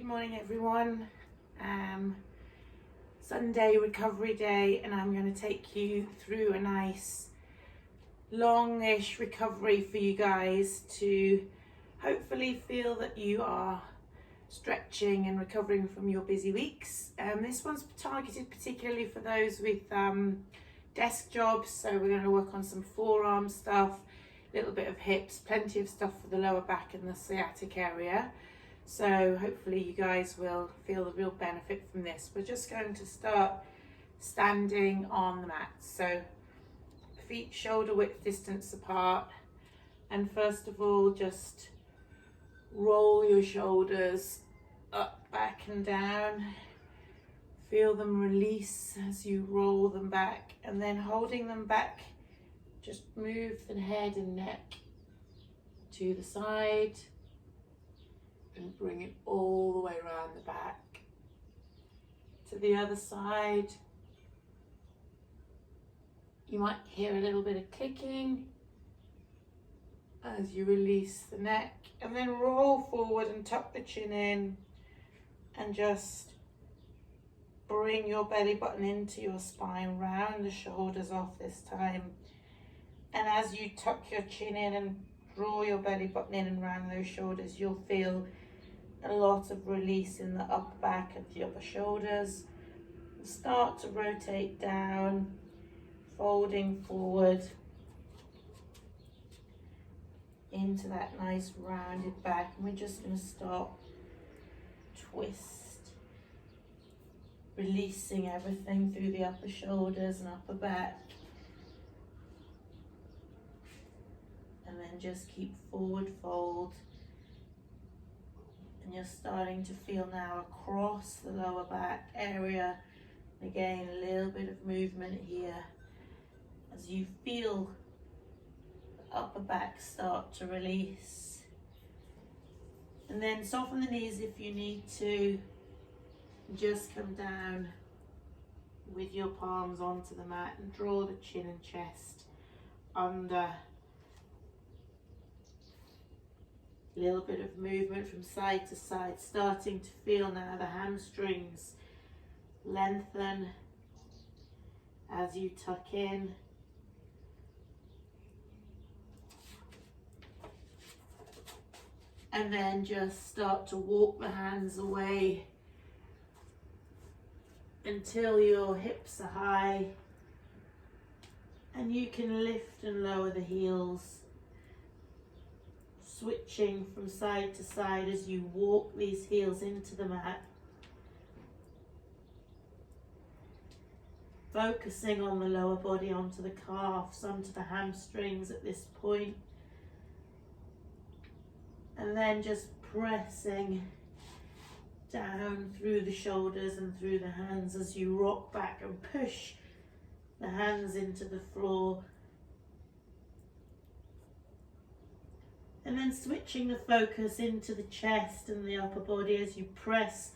Good morning everyone. Sunday recovery day, and I'm going to take you through a nice longish recovery for you guys to hopefully feel that you are stretching and recovering from your busy weeks. This one's targeted particularly for those with desk jobs, so we're going to work on some forearm stuff, a little bit of hips, plenty of stuff for the lower back and the sciatic area. So hopefully you guys will feel the real benefit from this. We're just going to start standing on the mat. So feet shoulder width distance apart. And first of all, just roll your shoulders up, back and down. Feel them release as you roll them back. And then holding them back, just move the head and neck to the side. And bring it all the way around the back to the other side. You might hear a little bit of clicking as you release the neck, and then roll forward and tuck the chin in and just bring your belly button into your spine, round the shoulders off this time. And as you tuck your chin in and draw your belly button in and round those shoulders, you'll feel a lot of release in the upper back and the upper shoulders. Start to rotate down, folding forward into that nice rounded back. And we're just going to start twist, releasing everything through the upper shoulders and upper back. And then just keep forward fold. And you're starting to feel now across the lower back area. Again, a little bit of movement here as you feel the upper back start to release. And then soften the knees if you need to. Just come down with your palms onto the mat and draw the chin and chest under. A little bit of movement from side to side, starting to feel now the hamstrings lengthen as you tuck in. And then just start to walk the hands away until your hips are high, and you can lift and lower the heels, switching from side to side as you walk these heels into the mat. Focusing on the lower body, onto the calves, onto the hamstrings at this point. And then just pressing down through the shoulders and through the hands as you rock back and push the hands into the floor. And then switching the focus into the chest and the upper body as you press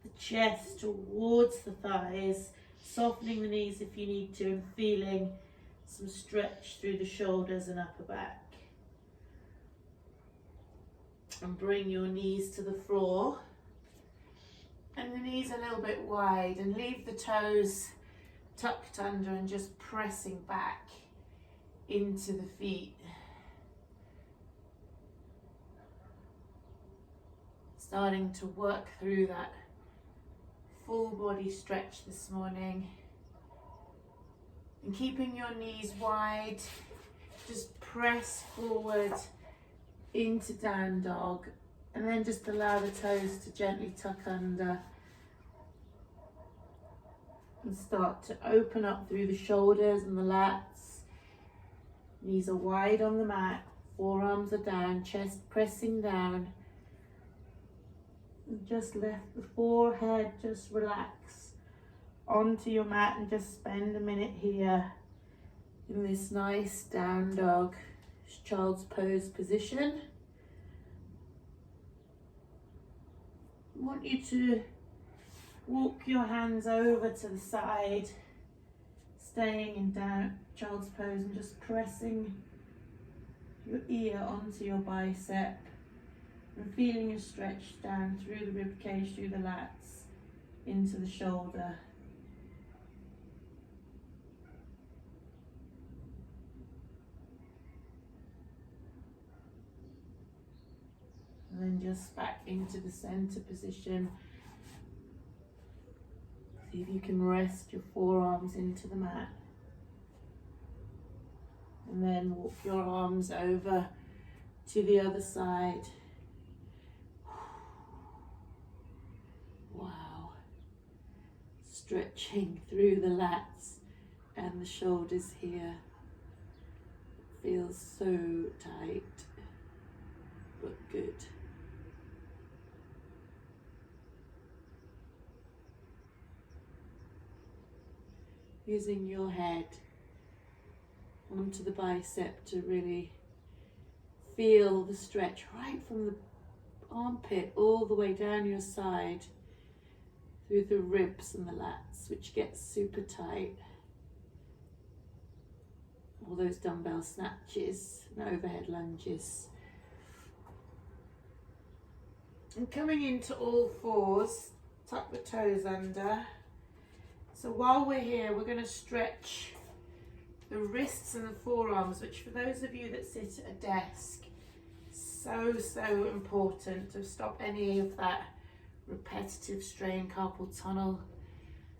the chest towards the thighs, softening the knees if you need to, and feeling some stretch through the shoulders and upper back. And bring your knees to the floor. And the knees a little bit wide, and leave the toes tucked under and just pressing back into the feet. Starting to work through that full body stretch this morning. And keeping your knees wide, just press forward into down dog. And then just allow the toes to gently tuck under. And start to open up through the shoulders and the lats. Knees are wide on the mat, forearms are down, chest pressing down. And just let the forehead just relax onto your mat, and just spend a minute here in this nice down dog, child's pose position. I want you to walk your hands over to the side, staying in down child's pose, and just pressing your ear onto your bicep. And feeling a stretch down through the rib cage, through the lats, into the shoulder. And then just back into the center position. See if you can rest your forearms into the mat. And then walk your arms over to the other side. Wow. Stretching through the lats and the shoulders here. It feels so tight, but good. Using your head onto the bicep to really feel the stretch right from the armpit all the way down your side through the ribs and the lats, which gets super tight. All those dumbbell snatches and overhead lunges. And coming into all fours, tuck the toes under. So while we're here, we're going to stretch the wrists and the forearms, which for those of you that sit at a desk, so important to stop any of that repetitive strain, carpal tunnel.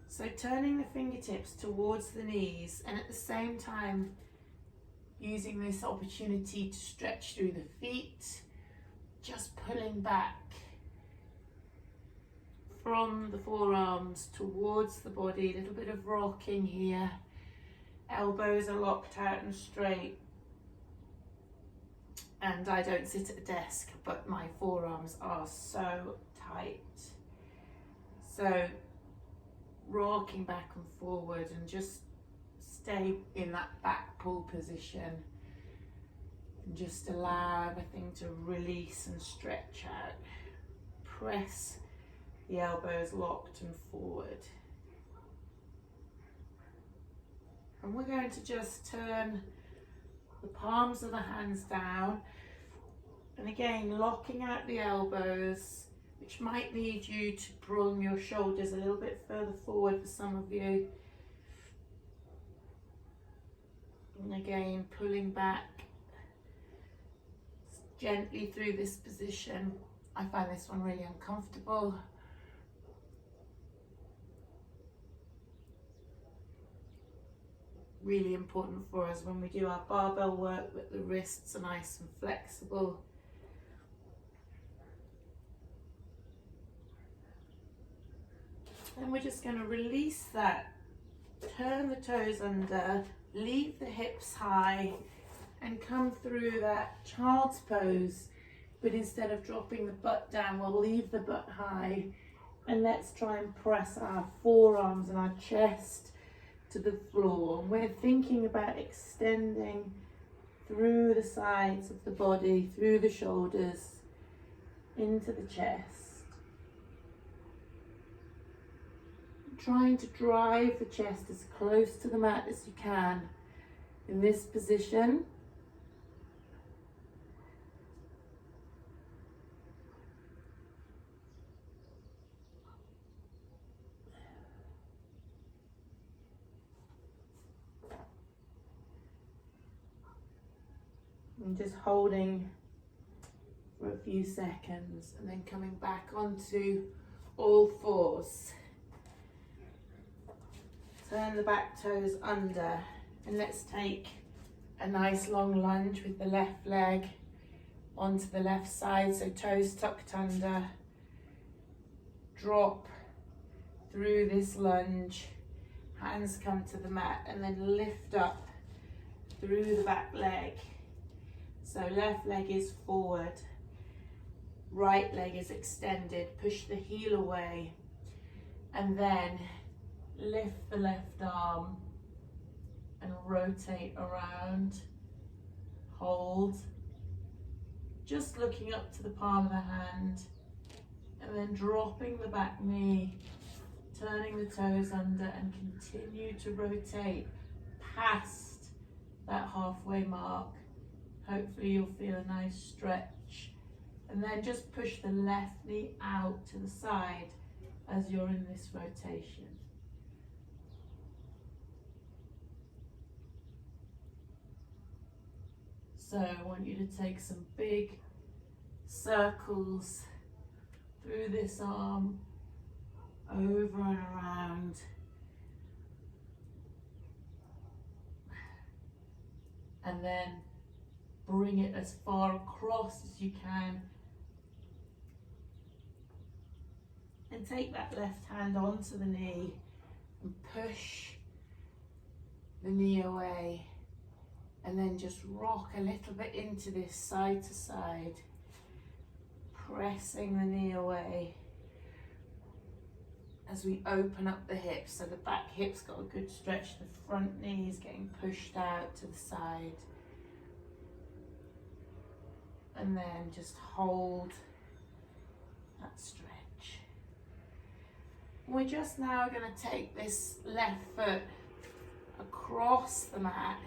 So turning the fingertips towards the knees and at the same time using this opportunity to stretch through the feet, just pulling back from the forearms towards the body, a little bit of rocking here. Elbows are locked out and straight. And I don't sit at a desk, but my forearms are so tight. So rocking back and forward and just stay in that back pull position. And just allow everything to release and stretch out. Press the elbows locked and forward. And we're going to just turn the palms of the hands down. And again, locking out the elbows, which might need you to bring your shoulders a little bit further forward for some of you. And again, pulling back gently through this position. I find this one really uncomfortable. Really important for us when we do our barbell work that the wrists are nice and flexible. Then we're just going to release that, turn the toes under, leave the hips high and come through that child's pose, but instead of dropping the butt down, we'll leave the butt high and let's try and press our forearms and our chest to the floor. And we're thinking about extending through the sides of the body, through the shoulders, into the chest. Trying to drive the chest as close to the mat as you can in this position. And just holding for a few seconds and then coming back onto all fours. Turn the back toes under and let's take a nice long lunge with the left leg onto the left side, so toes tucked under. Drop through this lunge, hands come to the mat and then lift up through the back leg. So left leg is forward, right leg is extended, push the heel away and then lift the left arm and rotate around, hold, just looking up to the palm of the hand and then dropping the back knee, turning the toes under and continue to rotate past that halfway mark. Hopefully you'll feel a nice stretch And then just push the left knee out to the side as you're in this rotation. So I want you to take some big circles through this arm, over and around. And then bring it as far across as you can. And take that left hand onto the knee and push the knee away. And then just rock a little bit into this side to side, pressing the knee away as we open up the hips. So the back hip's got a good stretch, the front knee is getting pushed out to the side. And then just hold that stretch. We're just now going to take this left foot across the mat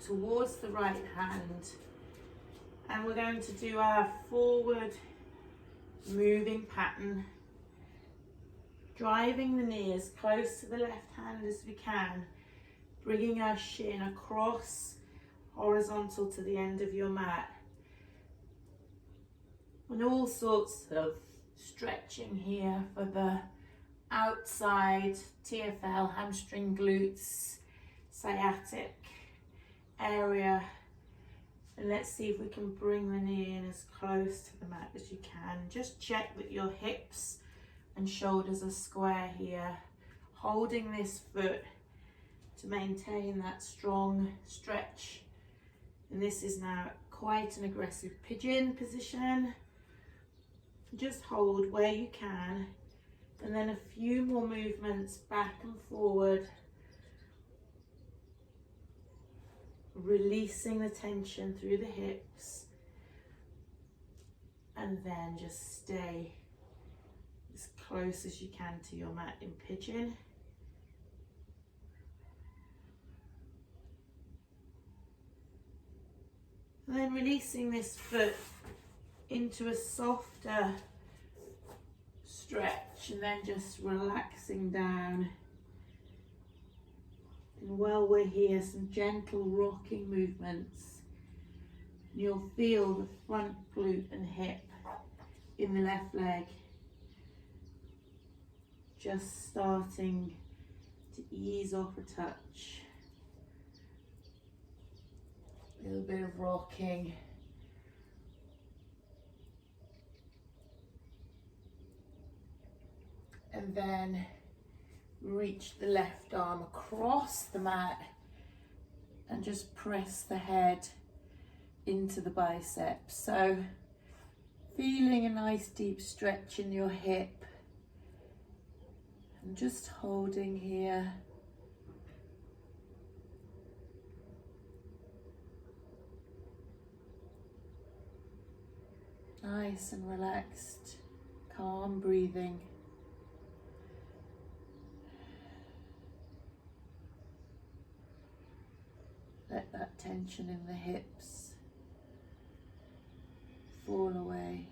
towards the right hand, and we're going to do our forward moving pattern, driving the knee as close to the left hand as we can, bringing our shin across horizontal to the end of your mat. And all sorts of stretching here for the outside TFL, hamstring, glutes, sciatic area. And let's see if we can bring the knee in as close to the mat as you can. Just check that your hips and shoulders are square here, holding this foot to maintain that strong stretch. And this is now quite an aggressive pigeon position. Just hold where you can, and then a few more movements back and forward, releasing the tension through the hips, and then just stay as close as you can to your mat in pigeon. And then releasing this foot into a softer stretch, and then just relaxing down. And while we're here, some gentle rocking movements. You'll feel the front glute and hip in the left leg just starting to ease off a touch. A little bit of rocking. And then reach the left arm across the mat and just press the head into the biceps. So feeling a nice deep stretch in your hip and just holding here. Nice and relaxed, calm breathing. Let that tension in the hips fall away.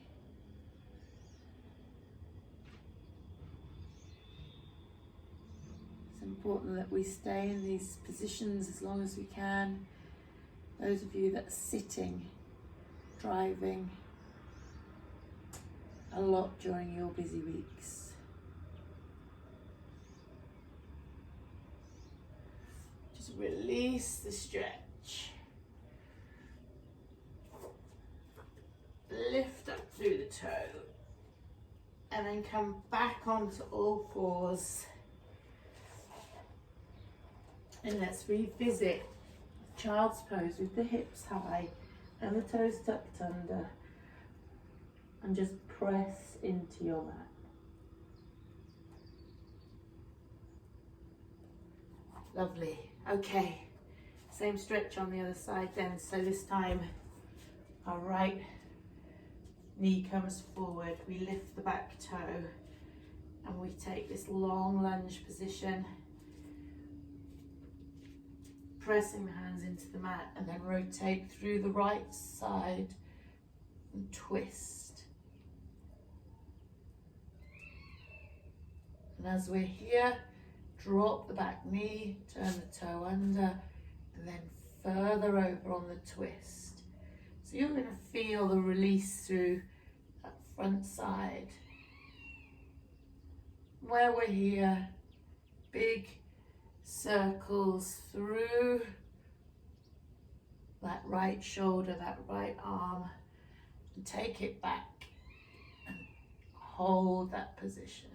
It's important that we stay in these positions as long as we can. Those of you that are sitting, driving a lot during your busy weeks. Release the stretch. Lift up through the toe. And then come back onto all fours. And let's revisit child's pose with the hips high and the toes tucked under. And just press into your mat. Lovely. Okay, same stretch on the other side then. So this time our right knee comes forward, we lift the back toe and we take this long lunge position, pressing the hands into the mat, and then rotate through the right side and twist. And as we're here, drop the back knee, turn the toe under, and then further over on the twist. So you're going to feel the release through that front side. Where we're here, big circles through that right shoulder, that right arm, and take it back and hold that position.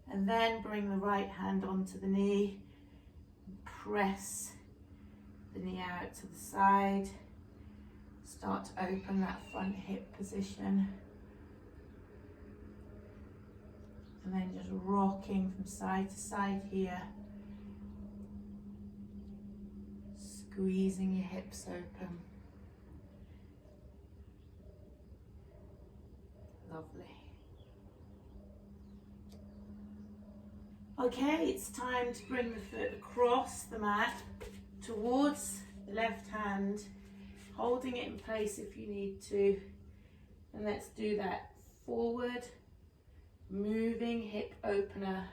And then bring the right hand onto the knee, press the knee out to the side, start to open that front hip position. And then just rocking from side to side here. Squeezing your hips open. Lovely. Okay, it's time to bring the foot across the mat towards the left hand, holding it in place if you need to. And let's do that forward. Moving hip opener,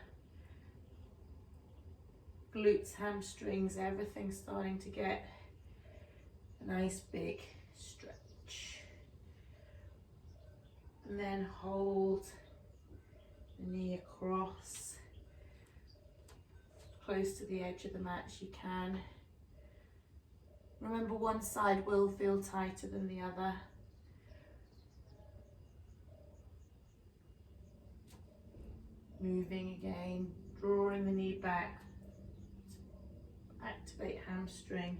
glutes, hamstrings, everything starting to get a nice big stretch. And then hold the knee across, close to the edge of the mat as you can. Remember, one side will feel tighter than the other. Moving again, drawing the knee back to activate hamstring.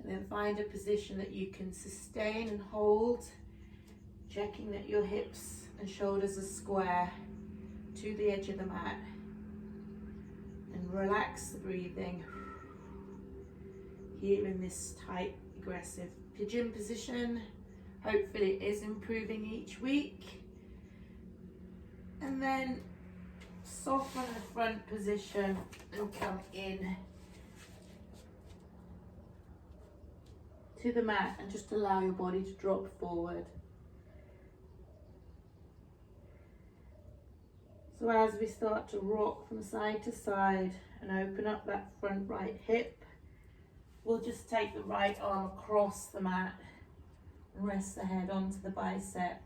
And then find a position that you can sustain and hold, checking that your hips and shoulders are square to the edge of the mat. And relax the breathing here in this tight, aggressive pigeon position. Hopefully it is improving each week. And then soften the front position and come in to the mat and just allow your body to drop forward. So as we start to rock from side to side and open up that front right hip, we'll just take the right arm across the mat. Rest the head onto the bicep,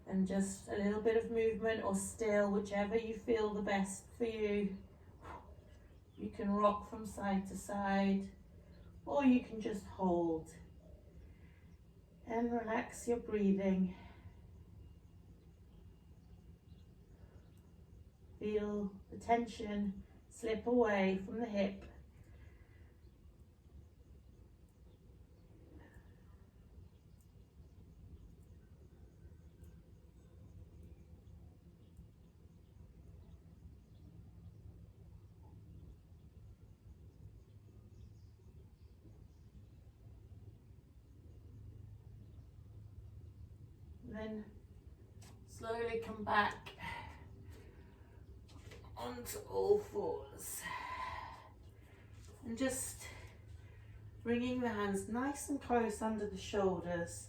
and just a little bit of movement or still, whichever you feel the best for you. You can rock from side to side, or you can just hold and relax your breathing. Feel the tension slip away from the hip. Then slowly come back onto all fours and just bringing the hands nice and close under the shoulders.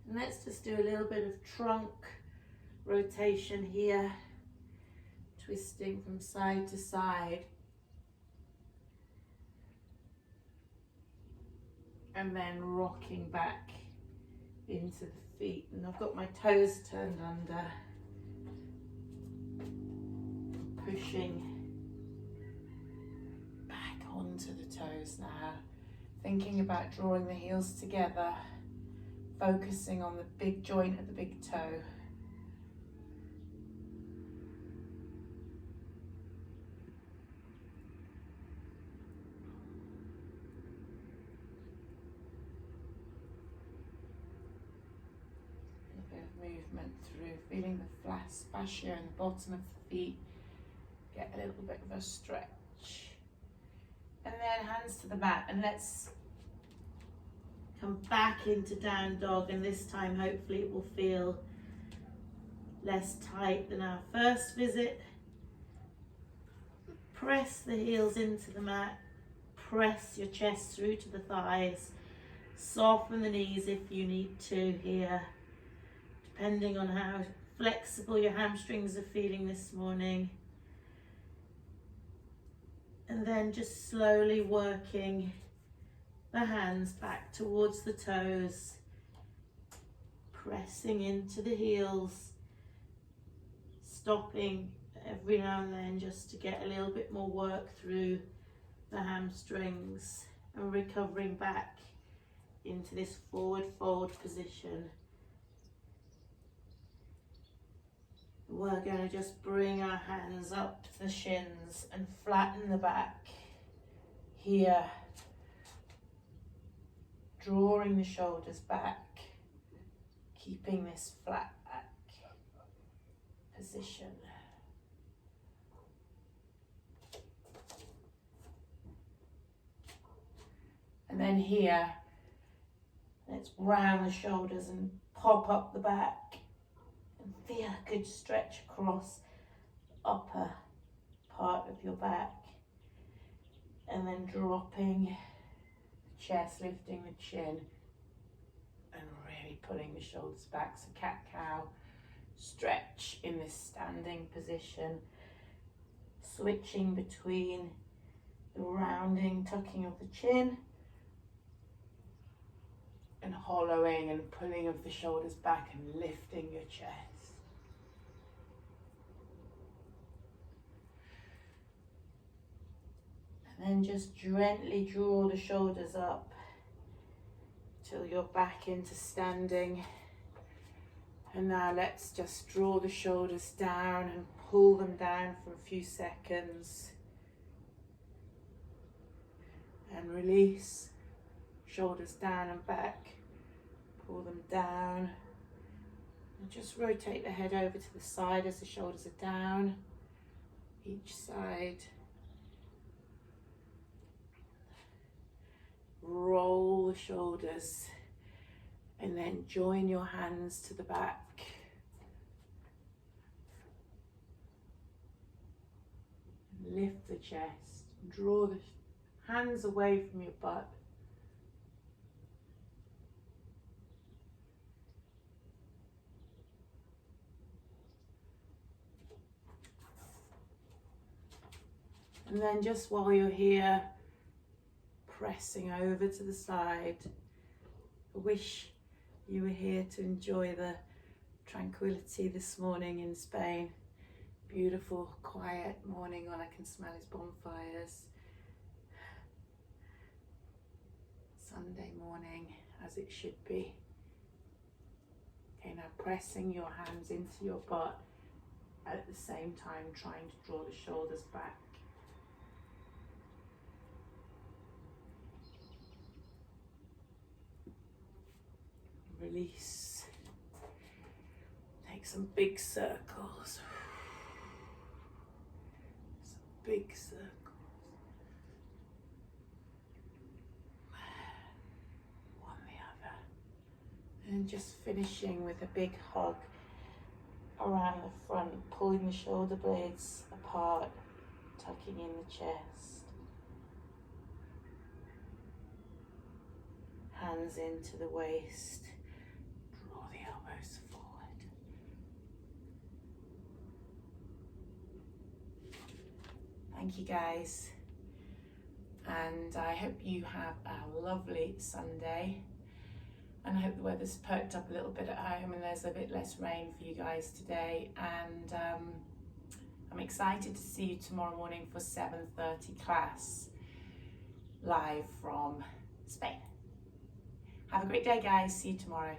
And let's just do a little bit of trunk rotation here, twisting from side to side, and then rocking back into the feet. And I've got my toes turned under, pushing back onto the toes now, thinking about drawing the heels together, focusing on the big joint at the big toe. Movement through, feeling the flat fascia in the bottom of the feet, get a little bit of a stretch, and then hands to the mat, and let's come back into down dog, and this time hopefully it will feel less tight than our first visit. Press the heels into the mat, press your chest through to the thighs, soften the knees if you need to here, depending on how flexible your hamstrings are feeling this morning. And then just slowly working the hands back towards the toes, pressing into the heels, stopping every now and then just to get a little bit more work through the hamstrings, and recovering back into this forward fold position. We're going to just bring our hands up to the shins and flatten the back here, drawing the shoulders back, keeping this flat back position. And then here, let's round the shoulders and pop up the back and feel a good stretch across the upper part of your back. And then dropping the chest, lifting the chin and really pulling the shoulders back. So cat-cow, stretch in this standing position, switching between the rounding, tucking of the chin and hollowing and pulling of the shoulders back and lifting your chest. And then just gently draw the shoulders up till you're back into standing. And now let's just draw the shoulders down and pull them down for a few seconds. And release. Shoulders down and back, pull them down, and just rotate the head over to the side as the shoulders are down, each side. Roll the shoulders and then join your hands to the back. Lift the chest, draw the hands away from your butt. And then just while you're here, pressing over to the side, I wish you were here to enjoy the tranquility this morning in Spain. Beautiful, quiet morning. All I can smell is bonfires. Sunday morning, as it should be. Okay, now pressing your hands into your butt at the same time, trying to draw the shoulders back. Release. Take some big circles. Some big circles. One the other. And just finishing with a big hug around the front, pulling the shoulder blades apart, tucking in the chest. Hands into the waist. Draw the elbows forward. Thank you guys, and I hope you have a lovely Sunday, and I hope the weather's perked up a little bit at home and there's a bit less rain for you guys today, and I'm excited to see you tomorrow morning for 7:30 class live from Spain. Have a great day, guys. See you tomorrow.